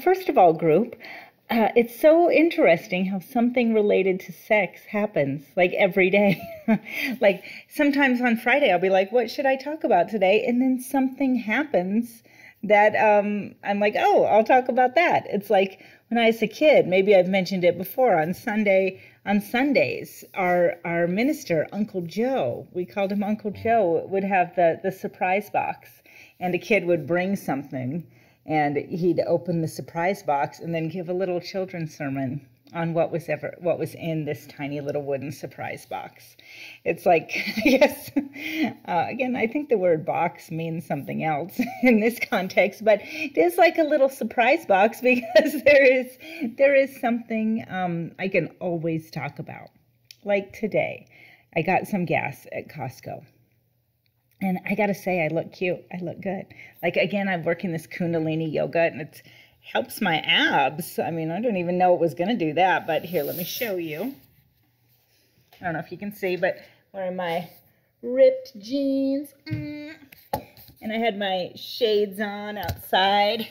First of all, group, it's so interesting how something related to sex happens like every day. Like sometimes on Friday, I'll be like, what should I talk about today? And then something happens that I'm like, oh, I'll talk about that. It's like when I was a kid, maybe I've mentioned it before, on Sundays, our minister, Uncle Joe, we called him Uncle Joe, would have the surprise box, and a kid would bring something, and he'd open the surprise box and then give a little children's sermon on what was in this tiny little wooden surprise box. It's like, yes, again, I think the word box means something else in this context, but it is like a little surprise box because there is something I can always talk about. Like today, I got some gas at Costco. And I got to say, I look cute. I look good. Like, again, I'm working this Kundalini yoga, and it helps my abs. I mean, I don't even know it was going to do that. But here, let me show you. I don't know if you can see, but wearing my ripped jeans. And I had my shades on outside.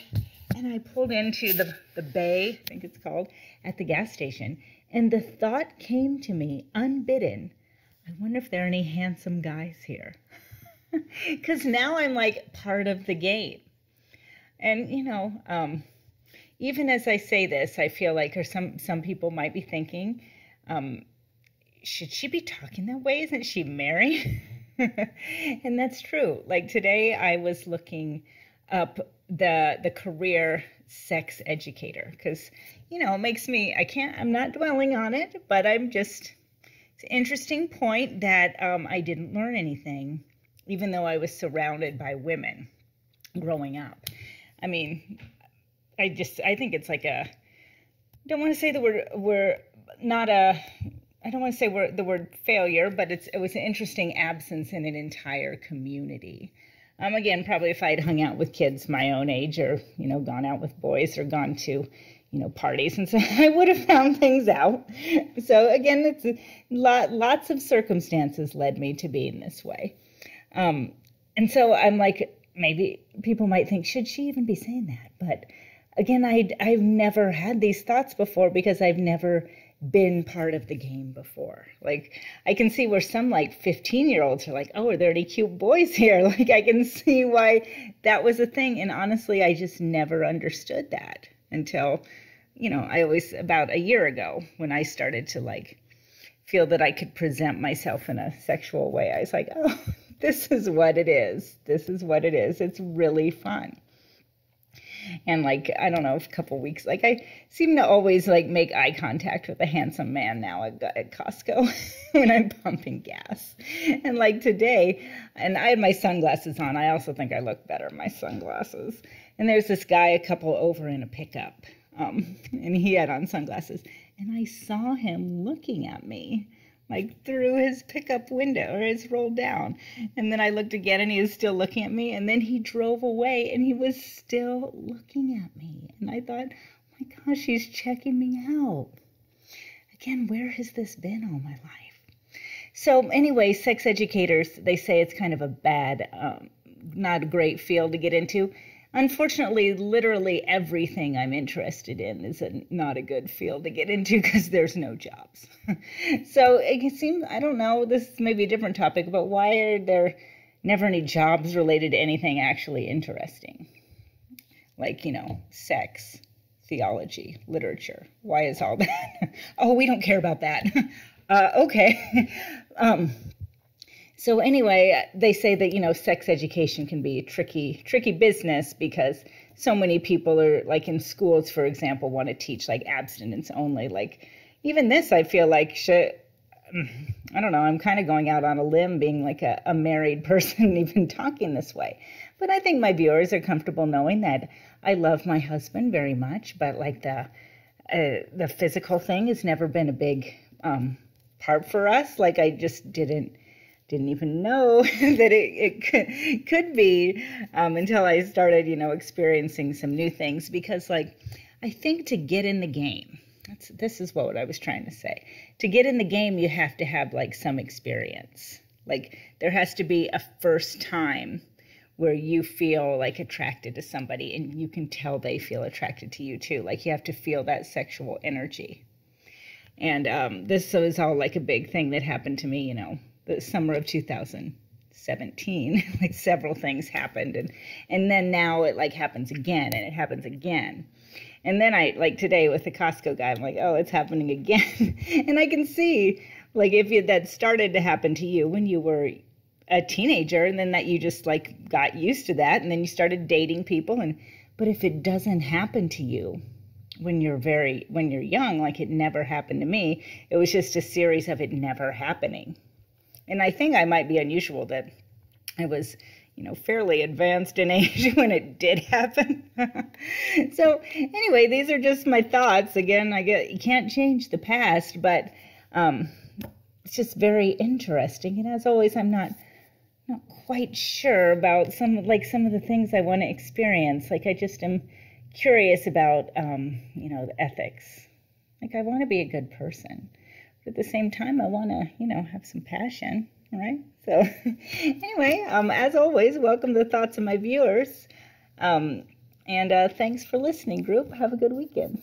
And I pulled into the bay, I think it's called, at the gas station. And the thought came to me, unbidden, I wonder if there are any handsome guys here. Because now I'm like part of the game. And, you know, even as I say this, I feel like, or some people might be thinking, should she be talking that way? Isn't she married? And that's true. Like today I was looking up the career sex educator because, you know, it makes me, I'm not dwelling on it, but it's an interesting point that I didn't learn anything, even though I was surrounded by women growing up. I mean, I think it's like I don't want to say the word failure, but it was an interesting absence in an entire community. Again, probably if I'd hung out with kids my own age, or, you know, gone out with boys, or gone to, you know, parties, and so I would have found things out. So again, it's lots of circumstances led me to be in this way. And so I'm like, maybe people might think, should she even be saying that? But again, I've never had these thoughts before because I've never been part of the game before. Like, I can see where some like 15-year-olds are like, oh, are there any cute boys here? Like, I can see why that was a thing. And honestly, I just never understood that until, you know, about a year ago when I started to like feel that I could present myself in a sexual way. I was like, oh, this is what it is. This is what it is. It's really fun. And like, I don't know, a couple weeks, like I seem to always like make eye contact with a handsome man now at Costco when I'm pumping gas. And like today, and I had my sunglasses on. I also think I look better in my sunglasses. And there's this guy, a couple over in a pickup, and he had on sunglasses. And I saw him looking at me, like through his pickup window, or his roll down. And then I looked again and he was still looking at me. And then he drove away and he was still looking at me. And I thought, oh my gosh, he's checking me out. Again, where has this been all my life? So anyway, sex educators, they say it's kind of a bad, not a great field to get into. Unfortunately, literally everything I'm interested in is not a good field to get into because there's no jobs. So it seems, I don't know, this may be a different topic, but why are there never any jobs related to anything actually interesting? Like, you know, sex, theology, literature. Why is all that? Oh, we don't care about that. Okay. So anyway, they say that, you know, sex education can be a tricky business because so many people are, like in schools, for example, want to teach like abstinence only. Like even this, I feel like, I don't know, I'm kind of going out on a limb being like a married person even talking this way. But I think my viewers are comfortable knowing that I love my husband very much, but like the physical thing has never been a big part for us. Like I just didn't even know that it could be until I started, you know, experiencing some new things. Because like, I think to get in the game, this is what I was trying to say. To get in the game, you have to have like some experience. Like there has to be a first time where you feel like attracted to somebody and you can tell they feel attracted to you too. Like you have to feel that sexual energy. And this was all like a big thing that happened to me, the summer of 2017. Like several things happened. And then now it like happens again and it happens again. And then I, like today with the Costco guy, I'm like, oh, it's happening again. And I can see, like, if that started to happen to you when you were a teenager, and then that you just, like, got used to that, and then you started dating people. But if it doesn't happen to you when you're young, like it never happened to me, it was just a series of it never happening. And I think I might be unusual that I was fairly advanced in age when it did happen. So anyway, these are just my thoughts. Again, you can't change the past, but it's just very interesting. And as always, I'm not quite sure about some of the things I want to experience. Like I just am curious about, the ethics. Like I want to be a good person, but at the same time, I want to, have some passion. All right. So anyway, as always, welcome the thoughts of my viewers. And thanks for listening, group. Have a good weekend.